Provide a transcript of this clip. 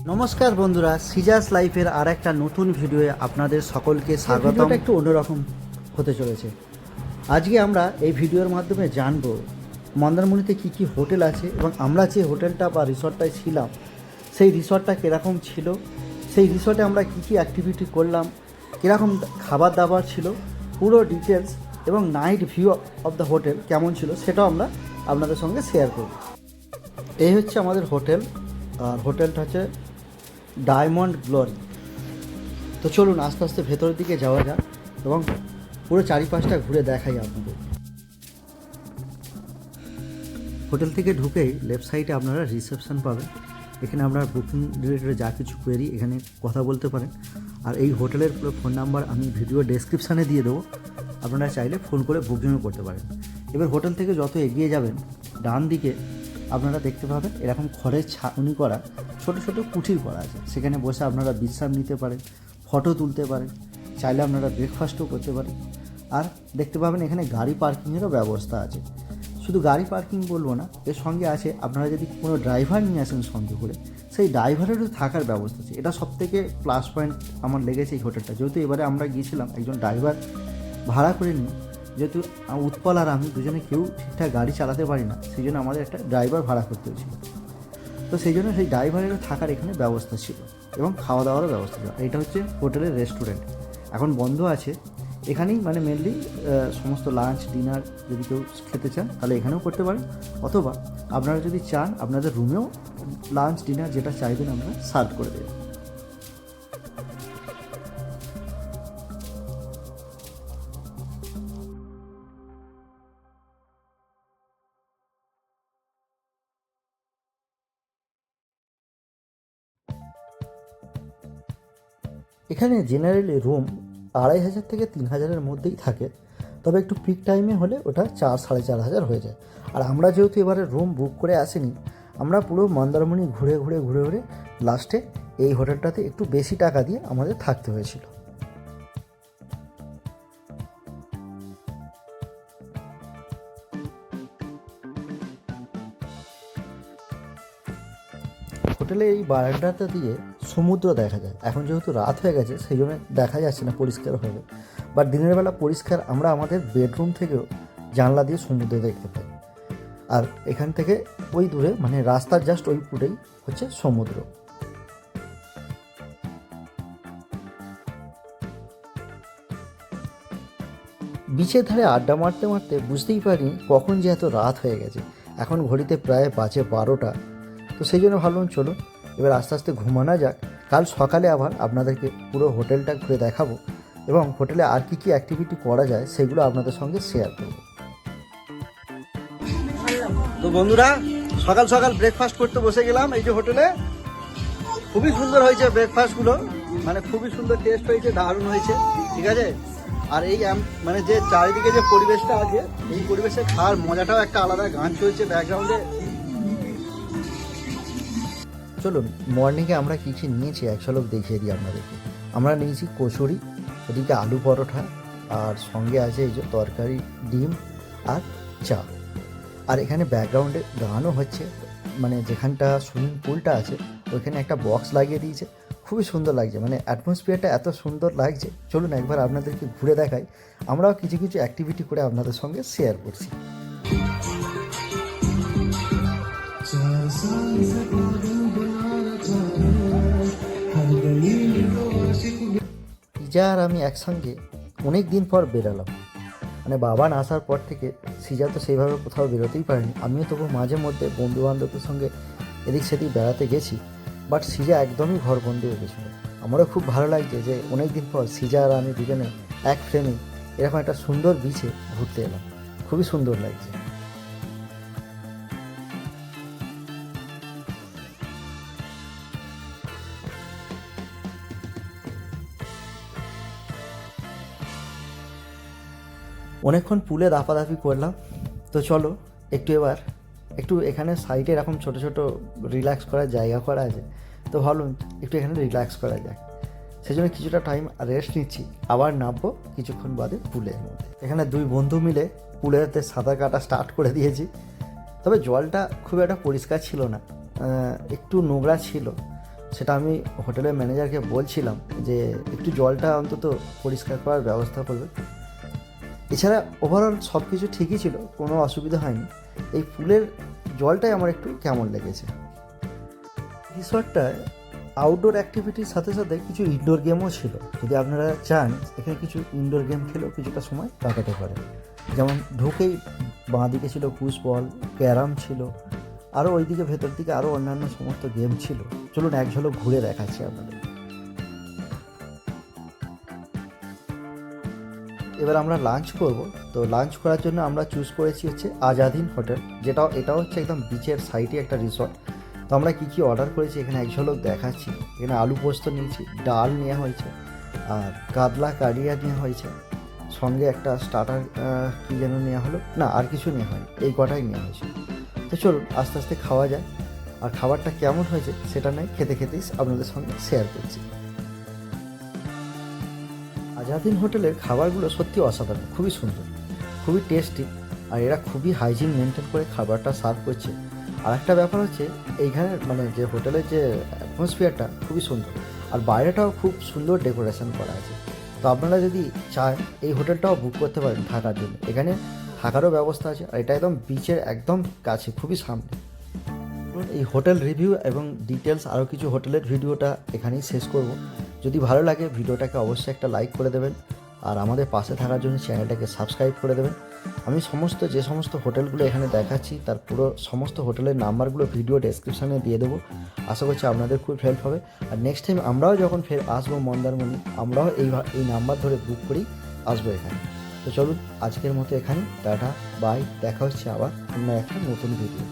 নমস্কার বন্ধুরা, সিজাস লাইফের আর একটা নতুন ভিডিওয়ে আপনাদের সকলকে স্বাগতম। একটু অন্যরকম হতে চলেছে। আজকে আমরা এই ভিডিওর মাধ্যমে জানব মন্দারমণিতে কী কী হোটেল আছে এবং আমরা যে হোটেলটা বা রিসর্টটায় ছিলাম সেই রিসর্টটা কীরকম ছিল, সেই রিসর্টে আমরা কী কী অ্যাক্টিভিটি করলাম, কীরকম খাবার দাবার ছিল, পুরো ডিটেলস এবং night view of the hotel কেমন ছিল সেটাও আমরা আপনাদের সঙ্গে শেয়ার করব। এই হচ্ছে আমাদের হোটেল, আর হোটেলটা হচ্ছে ডায়মন্ড গ্লোরি। তো চলুন আস্তে আস্তে ভেতরের দিকে যাওয়া যাক এবং পুরো চারিপাশটা ঘুরে দেখাই আপনাদের। হোটেল থেকে ঢুকেই লেফট সাইডে আপনারা রিসেপশন পাবেন। এখানে আপনার বুকিং রিলেটেড যা কিছু কোয়েরি এখানে কথা বলতে পারেন। আর এই হোটেলের পুরো ফোন নাম্বার আমি ভিডিও ডেসক্রিপশানে দিয়ে দেবো, আপনারা চাইলে ফোন করে বুকিংও করতে পারেন। এবার হোটেল থেকে যত এগিয়ে যাবেন ডান দিকে আপনারা দেখতে পাবেন এরকম খড়ের ছাউনি করা ছোট ছোট কুঠির করা আছে। সেখানে বসে আপনারা বিশ্রাম নিতে পারেন, ফটো তুলতে পারেন, চাইলে আপনারা ব্রেকফাস্টও করতে পারেন। আর দেখতে পাবেন এখানে গাড়ি পার্কিংয়েরও ব্যবস্থা আছে। শুধু গাড়ি পার্কিং বলবো না, এর সঙ্গে আছে আপনারা যদি কোনো ড্রাইভার নিয়ে আসেন সঙ্গে করে, সেই ড্রাইভারেরও থাকার ব্যবস্থা আছে। এটা সবথেকে প্লাস পয়েন্ট আমার লেগেছে এই হোটেলটা। যেহেতু এবারে আমরা গিয়েছিলাম একজন ড্রাইভার ভাড়া করে নিয়ে, যেহেতু উৎপল আর আমি দুজনে কেউ ঠিকঠাক গাড়ি চালাতে পারি না, সেই জন্য আমাদের একটা ড্রাইভার ভাড়া করতে হয়েছিল। তো সেই জন্য সেই ড্রাইভারেরও থাকার এখানে ব্যবস্থা ছিল এবং খাওয়া দাওয়ারও ব্যবস্থা ছিল। এটা হচ্ছে হোটেলের রেস্টুরেন্ট, এখন বন্ধ আছে। এখানেই মানে মেনলি সমস্ত লাঞ্চ ডিনার যদি কেউ খেতে চান তাহলে এখানেও করতে পারেন, অথবা আপনারা যদি চান আপনাদের রুমেও লাঞ্চ ডিনার যেটা চাইবেন আমরা সার্ভ করে দেবেন। এখানে জেনারেলি রুম 2500 থেকে 3000-এর মধ্যেই থাকে, তবে একটু পিক টাইমে হলে ওটা 4-4.5 হয়ে যায়। আর আমরা যেহেতু এবারে রুম বুক করে আসিনি, আমরা পুরো মন্দারমণি ঘুরে ঘুরে লাস্টে এই হোটেলটাতে একটু বেশি টাকা দিয়ে আমাদের থাকতে হয়েছিল। হোটেলে এই বারান্দাটা দিয়ে সমুদ্র দেখা যায়। এখন যেহেতু রাত হয়ে গেছে সেই জন্য দেখা যাচ্ছে না পরিষ্কারভাবে, বাট দিনের বেলা পরিষ্কার আমরা আমাদের বেডরুম থেকেও জানলা দিয়ে সমুদ্র দেখতে পাই। আর এখান থেকে ওই দূরে মানে রাস্তার জাস্ট ওই পুরেই হচ্ছে সমুদ্র। বিচের ধারে আড্ডা মারতে মারতে বুঝতেই পারিনি কখন যে এত রাত হয়ে গেছে। এখন ঘড়িতে প্রায় বাজে 12টা। তো সেই জন্য ভাবলাম চলুন এবার আস্তে আস্তে ঘুমানো যাক। কাল সকালে আবার আপনাদেরকে পুরো হোটেলটা ঘুরে দেখাবো এবং হোটেলে আর কী কী অ্যাক্টিভিটি করা যায় সেগুলো আপনাদের সঙ্গে শেয়ার করব। তো বন্ধুরা, সকাল সকাল ব্রেকফাস্ট করতে বসে গেলাম এই যে হোটেলে। খুবই সুন্দর হয়েছে ব্রেকফাস্টগুলো, মানে খুবই সুন্দর টেস্ট হয়েছে, দারুণ হয়েছে, ঠিক আছে। আর এই মানে যে চারিদিকে যে পরিবেশটা আছে এই পরিবেশে খাওয়ার মজাটাও একটা আলাদা, গান চলছে ব্যাকগ্রাউন্ডে। চলুন মর্নিংয়ে আমরা কী কী নিয়েছি এক ঝলক দেখিয়ে দিই আপনাদেরকে। আমরা নিয়েছি কচুরি, ওদিকে আলু পরোটা, আর সঙ্গে আছে এই যে তরকারি, ডিম আর চা। আর এখানে ব্যাকগ্রাউন্ডে গানও হচ্ছে, মানে যেখানটা সুইমিং পুলটা আছে ওইখানে একটা বক্স লাগিয়ে দিয়েছে। খুবই সুন্দর লাগছে, মানে অ্যাটমসফিয়ারটা এত সুন্দর লাগছে। চলুন একবার আপনাদেরকে ঘুরে দেখাই। আমরাও কিছু কিছু অ্যাক্টিভিটি করে আপনাদের সঙ্গে শেয়ার করছি। সিজা আর আমি একসঙ্গে অনেক দিন পর বেরোলাম, মানে বাবা না আসার পর থেকে সিজা তো সেইভাবে কোথাও বেরোতেই পারেনি। আমিও তবু মাঝে মধ্যে বন্ধুবান্ধবদের সঙ্গে এদিক সেদিক বেড়াতে গেছি, বাট সিজা একদমই ঘরবন্দি হয়ে গেছিলো। আমারও খুব ভালো লাগছে যে অনেক দিন পর সিজা আর আমি দুজনে এক ফ্রেমে এরকম একটা সুন্দর বিচে ঘুরতে এলাম। খুবই সুন্দর লাগছে। অনেকক্ষণ পুলে দাপাদাপি করলাম। তো চলো এবার একটু এখানে সাইডে এরকম ছোটো ছোটো রিল্যাক্স করার জায়গা করা আছে, তো ভাবলাম একটু এখানে রিল্যাক্স করা যাক। সেই জন্য কিছুটা টাইম রেস্ট নিচ্ছি, আবার নামবো কিছুক্ষণ বাদে পুলের মধ্যে। এখানে দুই বন্ধু মিলে পুলেতে সাঁতার কাটা স্টার্ট করে দিয়েছি। তবে জলটা খুব একটা পরিষ্কার ছিল না, একটু নোংরা ছিল। সেটা আমি হোটেলের ম্যানেজারকে বলছিলাম যে একটু জলটা অন্তত পরিষ্কার করার ব্যবস্থা করবে। এছাড়া ওভারঅল সব কিছু ঠিকই ছিল, কোনো অসুবিধা হয়নি। এই পুলের জলটাই আমার একটু কেমন লেগেছে। রিসর্টটায় আউটডোর অ্যাক্টিভিটির সাথে সাথে কিছু ইনডোর গেমও ছিল। যদি আপনারা চান এখানে কিছু ইনডোর গেম খেলেও কিছুটা সময় কাটাতে পারেন। যেমন ঢুকেই বাঁ দিকে ছিল পুশ বল, ক্যারাম ছিল, আরও ওইদিকে ভেতর দিকে আরও অন্যান্য সমস্ত গেম ছিল। চলুন এক ঝলক ঘুরে দেখাচ্ছি আপনাদের। এবার আমরা লাঞ্চ করব। তো লাঞ্চ করার জন্য আমরা চুজ করেছি হচ্ছে আজাদিন হোটেল, এটা হচ্ছে একদম বিচের সাইডে একটা রিসর্ট। তো আমরা কী কী অর্ডার করেছি এখানে এক ঝলক দেখাচ্ছি। এখানে আলু পোস্ত নিয়েছি, ডাল নেওয়া হয়েছে, আর কাতলা কালিয়া নেওয়া হয়েছে, সঙ্গে একটা স্টার্টার কী যেন নেওয়া হলো, না আর কিছু নেওয়া হয়নি, এই কটাই নেওয়া হয়েছে। তো চলুন আস্তে আস্তে খাওয়া যায়, আর খাবারটা কেমন হয়েছে সেটা নয় খেতে খেতেই আপনাদের সঙ্গে শেয়ার করছি। আজাদিন হোটেলের খাবারগুলো সত্যি অসাধারণ, খুবই সুন্দর, খুবই টেস্টি, আর এরা খুবই হাইজিন মেনটেন করে খাবারটা সার্ভ করছে। আর একটা ব্যাপার হচ্ছে এইখানে মানে যে হোটেলের যে অ্যাটমসফিয়ারটা খুবই সুন্দর, আর বাইরেটাও খুব সুন্দর ডেকোরেশন করা আছে। তো আপনারা যদি চান এই হোটেলটাও বুক করতে পারেন থাকার জন্য। এখানে থাকারও ব্যবস্থা আছে, আর এটা একদম বিচের একদম কাছে, খুবই সামনে। এই হোটেল রিভিউ এবং ডিটেলস আরও কিছু হোটেলের ভিডিওটা এখানেই শেষ করব। যদি ভালো লাগে ভিডিওটাকে অবশ্যই একটা লাইক করে দেবেন, আর আমাদের পাশে থাকার জন্য চ্যানেলটাকে সাবস্ক্রাইব করে দেবেন। আমি যে সমস্ত হোটেলগুলো এখানে দেখাচ্ছি তার পুরো সমস্ত হোটেলের নাম্বারগুলো ভিডিও ডেসক্রিপশানে দিয়ে দেবো। আশা করছি আপনাদের খুব হেল্প হবে। আর নেক্সট টাইম আমরাও যখন ফের আসবো মন্দারমণি, আমরাও এই নাম্বার ধরে বুক করেই আসবো এখানে। তো চলুন আজকের মতো এখানে টাটা বাই, দেখা হচ্ছে আবার অন্য একটা নতুন ভিডিও।